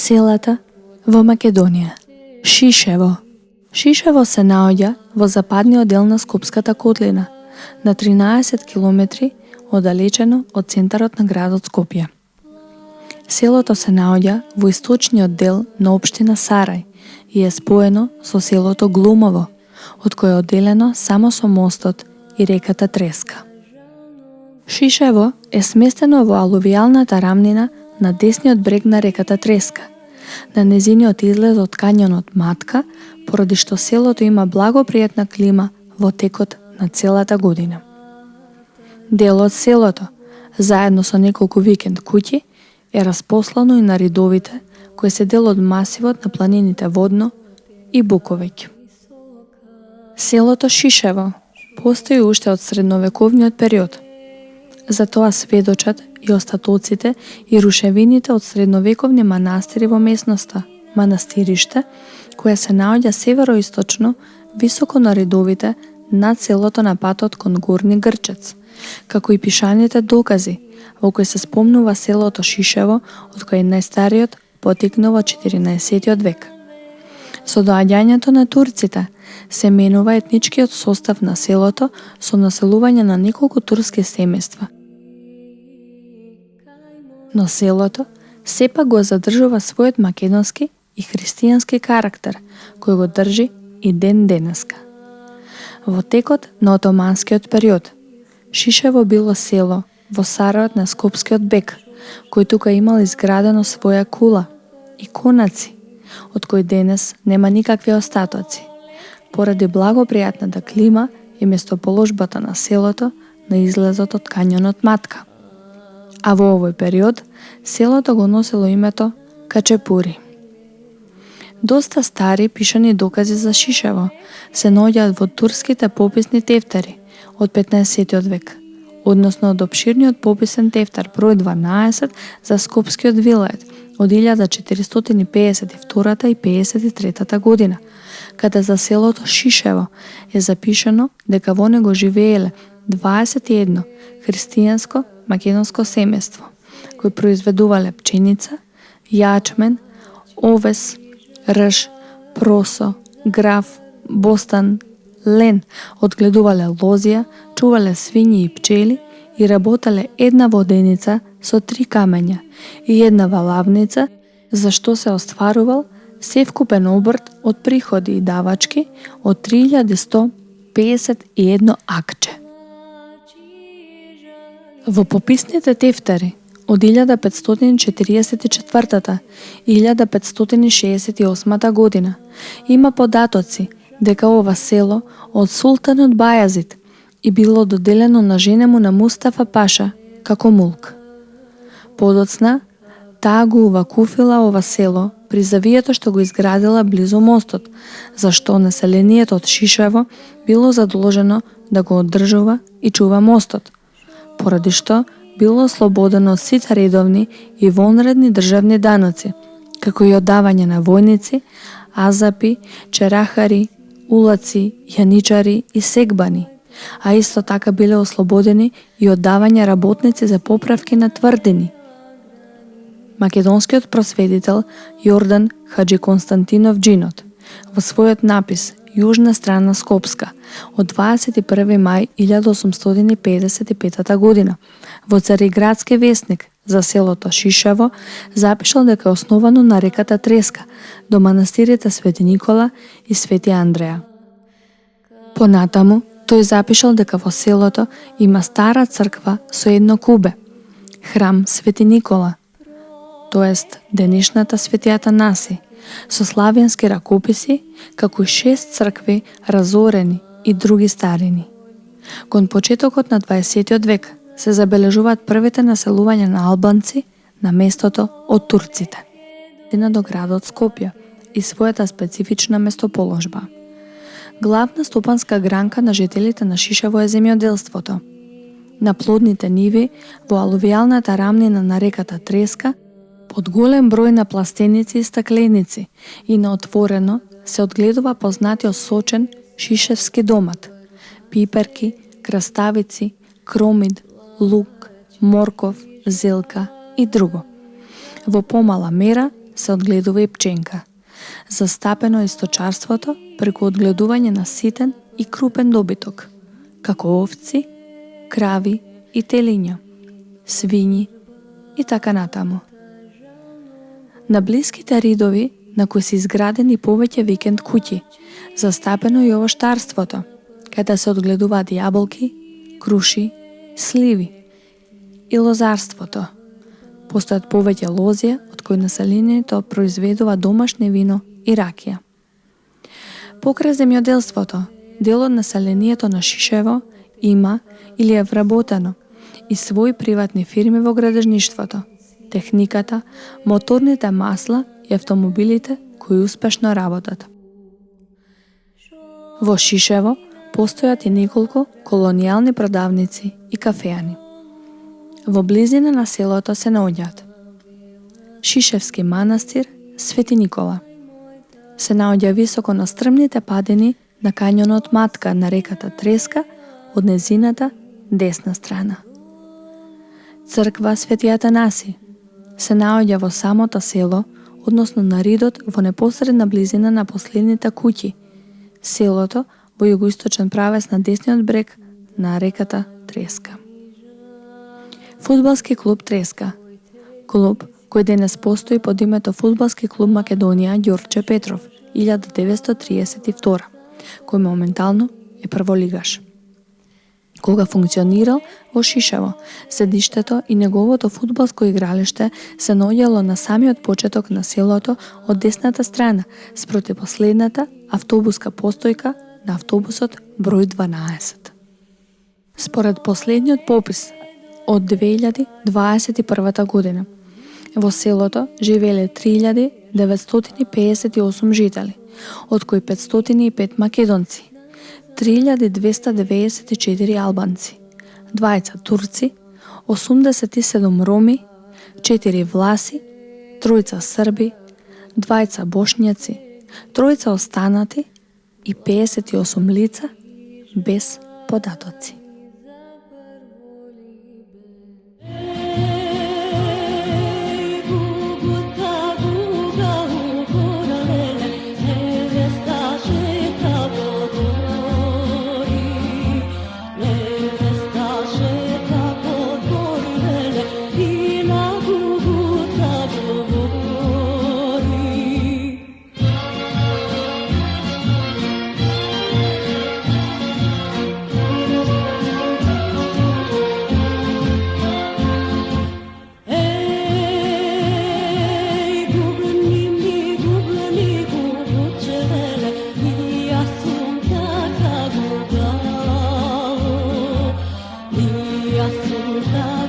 Селата во Македонија. Шишево. Шишево се наоѓа во западниот дел на Скопската котлина, на 13 километри оддалечено од центарот на градот Скопје. Селото се наоѓа во источниот дел на општина Сарај и е споено со селото Глумово, од кое е одделено само со мостот и реката Треска. Шишево е сместено во алувијалната рамнина на десниот брег на реката Треска, на незиниот излез од кањонот Матка, поради што селото има благопријатна клима во текот на целата година. Дел од селото, заедно со неколку викенд куќи, е распослано и на ридовите, кои се дел од масивот на планините Водно и Буковеќ. Селото Шишево постои уште од средновековниот период. За тоа сведочат и остатоците и рушевините од средновековни манастири во местноста, манастириште, кое се наоѓа североисточно, високо на ридовите, над селото на патот кон Горни Грчец, како и пишаните докази, во кои се спомнува селото Шишево, од кој најстариот потекнува од 14 век. Со доаѓањето на турците се менува етничкиот состав на селото со населување на неколку турски семејства. Но селото сепак го задржува својот македонски и христијански карактер, кој го држи и ден денеска. Во текот на отоманскиот период, Шишево било село во сарајот на Скопскиот бег, кој тука имал изградено своја кула и конаци, од кој денес нема никакви остатоци, поради благопријатната клима и местоположбата на селото на излезот од кањонот Матка. А во овој период, селото го носело името Качепури. Доста стари пишани докази за Шишево се наоѓаат во турските пописни тефтери од 15 век, односно од опширниот пописен тефтер број 12 за Скопскиот вилајет од 1452 и 53 година, каде за селото Шишево е запишано дека во него живееле 21 христијанско македонско семејство, кои произведувале пченица, јачмен, овес, рж, просо, граф, бостан, лен, одгледувале лозија, чувале свињи и пчели и работеле една воденица со 3 камења и една валавница, за што се остварувал севкупен обрт од приходи и давачки од 3151 акче. Во пописните тефтери од 1544 и 1568 година има податоци дека ова село од султанот Бајазид и било доделено на жена му на Мустафа Паша како мулк. Подоцна, таа го увакуфила ова село при завието што го изградила близу мостот, зашто населението од Шишево било задолжено да го оддржува и чува мостот, поради што било ослободено од сите редовни и вонредни државни даноци, како и оддавање на војници, азапи, черахари, улаци, јаничари и сегбани, а исто така биле ослободени и оддавање работници за поправки на тврдини. Македонскиот просветител Јордан Хаджи Константинов Џинот во својот напис Јужна страна Скопска од 21. мај 1855 година во Цариградски весник за селото Шишево запишал дека е основано на реката Треска до манастирите Свети Никола и Свети Андреја. Понатаму, тој запишал дека во селото има стара црква со едно кубе, храм Свети Никола, тоест денешната Свети Атанаси, со славенски ракописи, како и 6 цркви разорени и други старини. Кон почетокот на 20 век се забележуваат првите населувања на албанци на местото од турците, до градот Скопје и својата специфична местоположба. Главна стопанска гранка на жителите на Шишево е земјоделството. На плодните ниви во алувијалната рамнина на реката Треска, под голем број на пластеници и стакленици и на отворено се одгледува познатиот сочен шишевски домат, пиперки, краставици, кромид, лук, морков, зелка и друго. Во помала мера се одгледува и пченка. Застапено е сточарството преку одгледување на ситен и крупен добиток, како овци, крави и телиња, свињи и така натаму. На блиските ридови на кои се изградени повеќе викенд куќи, застапено и овоштарството, каде се одгледуваат јаболки, круши, сливи, и лозарството. Постојат повеќе лозја од кои населението произведува домашно вино и ракија. Покрај земјоделството, дел од населението на Шишево има или е вработено и своји приватни фирми во градежништвото, техниката, моторните масла и автомобилите кои успешно работат. Во Шишево постојат и неколку колонијални продавници и кафеани. Во близина на селото се наоѓаат Шишевски манастир Свети Никола. Се наоѓа високо на стрмните падини на кањонот Матка на реката Треска од незината десна страна. Црква Свети Атанаси се наоѓа во самото село, односно на ридот во непосредна близина на последните куќи, селото во југоисточен правец на десниот брег на реката Треска. Фудбалски клуб Треска, клуб кој денес постои под името Фудбалски клуб Македонија Ѓорче Петров 1932, кој моментално е прволигаш. Кога функционирал во Шишево, седиштето и неговото фудбалско игралиште се наоѓало на самиот почеток на селото од десната страна, спроти последната автобуска постојка на автобусот број 12. Според последниот попис од 2021 година, во селото живееле 3958 жители, од кои 505 македонци, 3294 албанци, 2 турци, 87 роми, 4 власи, 3 срби, 2 бошњаци, 3 останати и 58 лица без податоци. Assunta